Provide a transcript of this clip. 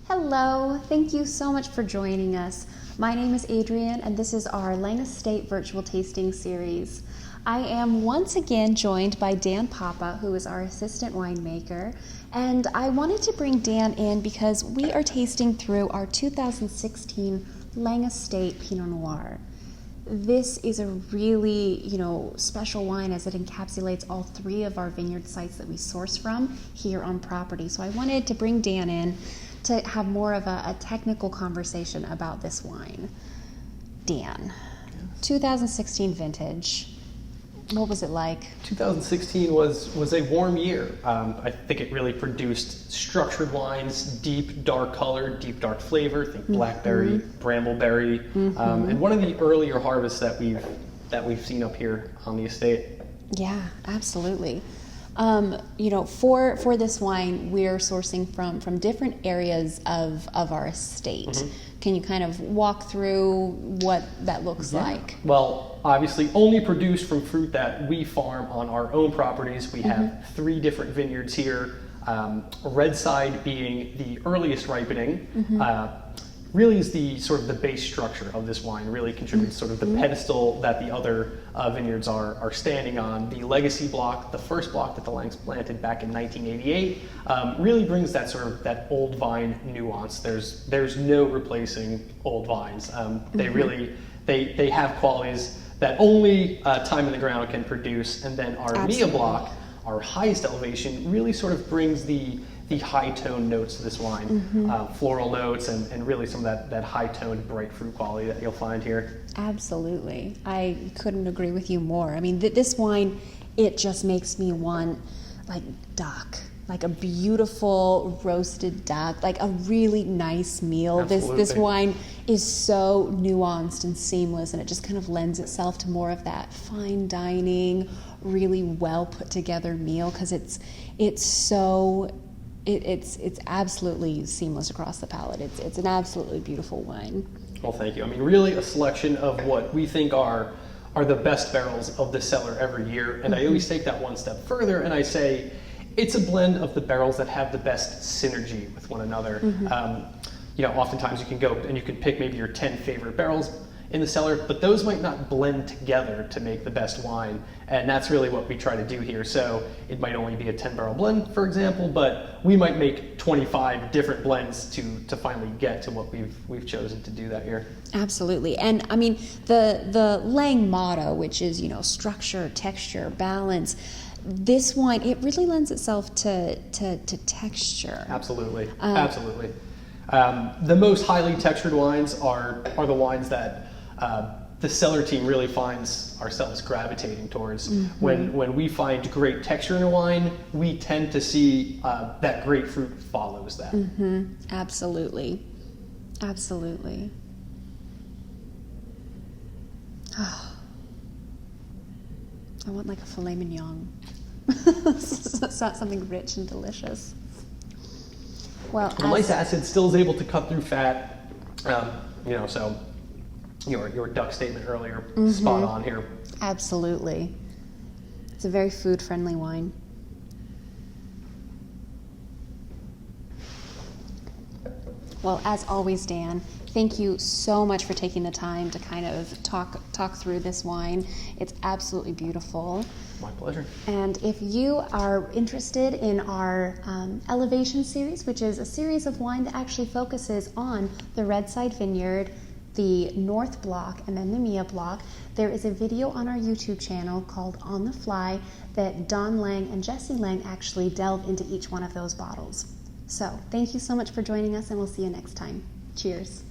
Hello, thank you so much for joining us. My name is Adriane and this is our Lange Estate virtual tasting series. I am once again joined by Dan Papa, who is our assistant winemaker, and I wanted to bring Dan in because we are tasting through our 2016 Lange Estate Pinot Noir. This is a really, special wine as it encapsulates all three of our vineyard sites that we source from here on property. So I wanted to bring Dan in to have more of a technical conversation about this wine. Dan, 2016 vintage, what was it like? 2016 was a warm year. I think it really produced structured wines, deep, dark color, deep, dark flavor. Think blackberry, brambleberry, and one of the earlier harvests that we've seen up here on the estate. Yeah, absolutely. For this wine, we're sourcing from different areas of our estate. Can you kind of walk through what that looks like? Well, obviously only produced from fruit that we farm on our own properties. We have three different vineyards here. Red side being the earliest ripening, really is the sort of the base structure of this wine, really contributes sort of the pedestal that the other vineyards are standing on. The legacy block, the first block that the Langes planted back in 1988, really brings that sort of that old vine nuance. There's no replacing old vines. They really, they have qualities that only time in the ground can produce. And then our Mia block, our highest elevation, really sort of brings the high-toned notes to this wine, floral notes, and really some of that high-toned, bright fruit quality that you'll find here. Absolutely. I couldn't agree with you more. I mean, this wine, it just makes me want, like, duck, like a beautiful roasted duck, like a really nice meal. Absolutely. This wine is so nuanced and seamless, and it just kind of lends itself to more of that fine dining, really well put together meal, because it's absolutely seamless across the palate. It's an absolutely beautiful wine. Well, thank you. I mean, really a selection of what we think are the best barrels of the cellar every year. And I always take that one step further and I say, it's a blend of the barrels that have the best synergy with one another. Oftentimes you can go and you can pick maybe your 10 favorite barrels in the cellar, but those might not blend together to make the best wine. And that's really what we try to do here. So it might only be a 10-barrel blend, for example, but we might make 25 different blends to finally get to what we've chosen to do that year. Absolutely. And I mean, the Lange motto, which is, structure, texture, balance, this wine, it really lends itself to texture. Absolutely. Absolutely. The most highly textured wines are the wines that the cellar team really finds ourselves gravitating towards. When we find great texture in a wine, we tend to see that grapefruit follows that. Absolutely. Absolutely. Oh, I want like a filet mignon. Something rich and delicious. Well, the nice acid still is able to cut through fat, so your duck statement earlier, spot on here. Absolutely. It's a very food-friendly wine. Well, as always, Dan, thank you so much for taking the time to kind of talk through this wine. It's absolutely beautiful. My pleasure. And if you are interested in our Elevation series, which is a series of wine that actually focuses on the Red Side Vineyard, the North Block, and then the Mia Block, there is a video on our YouTube channel called On the Fly that Don Lange and Jesse Lange actually delve into each one of those bottles. So thank you so much for joining us, and we'll see you next time. Cheers.